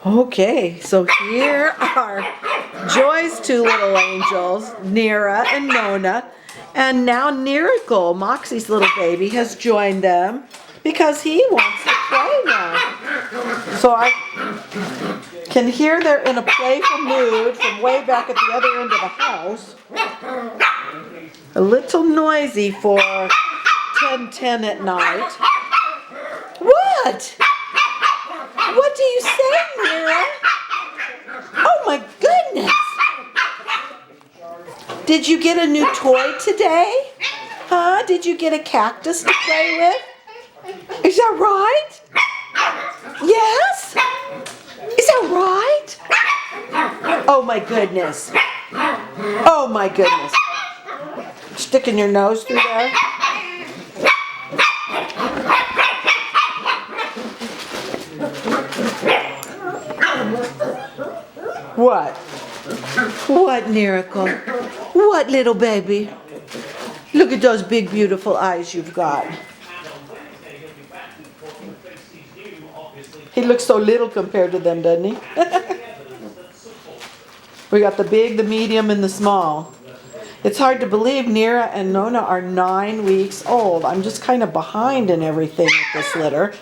Okay, so here are Joy's two little angels, Nira and Nona. And now Miracle, Moxy's little baby, has joined them because he wants to play now. So I can hear they're in a playful mood from way back at the other end of the house. A little noisy for 10:10 at night. What? What do you say, Mira? Oh my goodness! Did you get a new toy today? Huh? Did you get a cactus to play with? Is that right? Yes? Is that right? Oh my goodness. Oh my goodness. Sticking your nose through there? What? What, Miracle? What, little baby? Look at those big, beautiful eyes you've got. He looks so little compared to them, doesn't he? We got the big, the medium, and the small. It's hard to believe Nira and Nona are 9 weeks old. I'm just kind of behind in everything with this litter.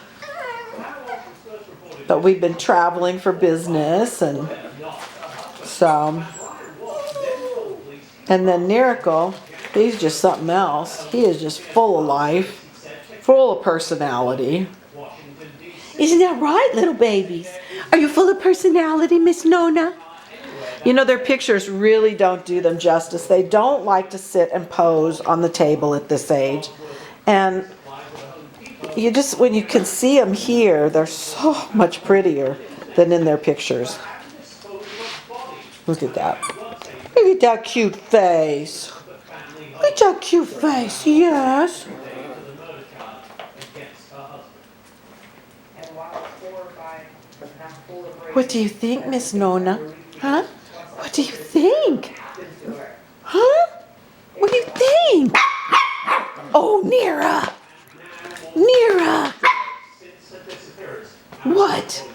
But we've been traveling for business, and so, and then Miracle, he's just something else. He is just full of life, full of personality. Isn't that right, little babies? Are you full of personality, Miss Nona? You know, their pictures really don't do them justice. They don't like to sit and pose on the table at this age. And you just, when you can see them here, they're so much prettier than in their pictures. Look at that. Look at that cute face. Look at that cute face, yes. What do you think, Miss Nona? Huh? What do you think? Huh? What do you think? Oh, Nira! Nira! What?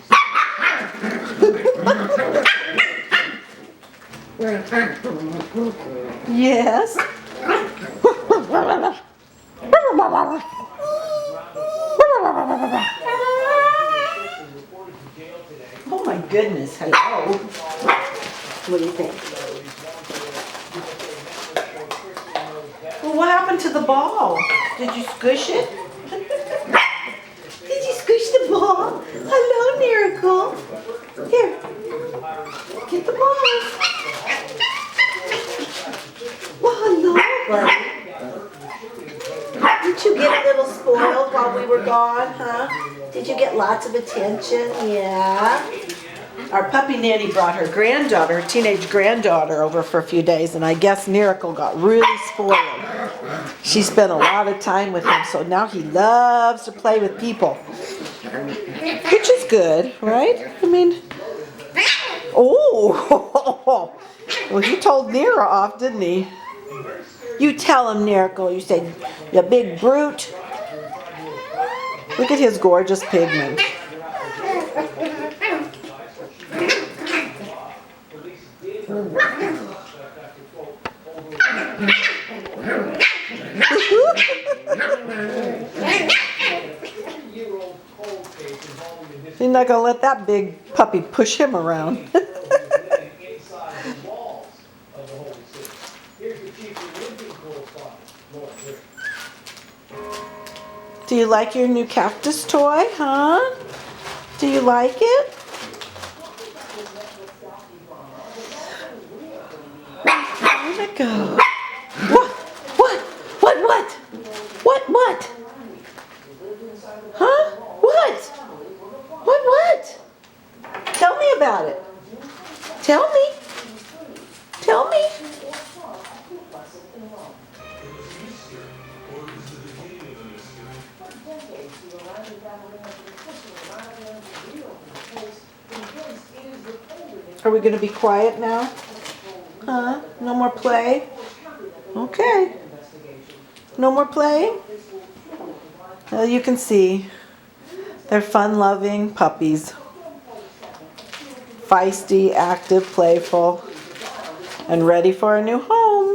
Yes? Oh my goodness, hello. What do you think? Well, what happened to the ball? Did you squish it? Did you squish the ball? Hello, Miracle. Here. Get the ball. Well, hello, buddy. Did you get a little spoiled while we were gone, huh? Did you get lots of attention? Yeah. Our puppy nanny brought her granddaughter, her teenage granddaughter, over for a few days, and I guess Miracle got really spoiled. She spent a lot of time with him, so now he loves to play with people. Which is good, right? I mean, oh, well, he told Nira off, didn't he? You tell him, Miracle. You say, you big brute. Look at his gorgeous pigment. He's not going to let that big puppy push him around. Do you like your new cactus toy, huh? Do you like it? Where'd it go? What? What? What? What? What? What? Huh? What? What? What? Tell me about it. Tell me. Tell me. Are we going to be quiet now? Huh? No more play? Okay. No more play? Well, you can see they're fun-loving puppies. feisty, active, playful, and ready for a new home.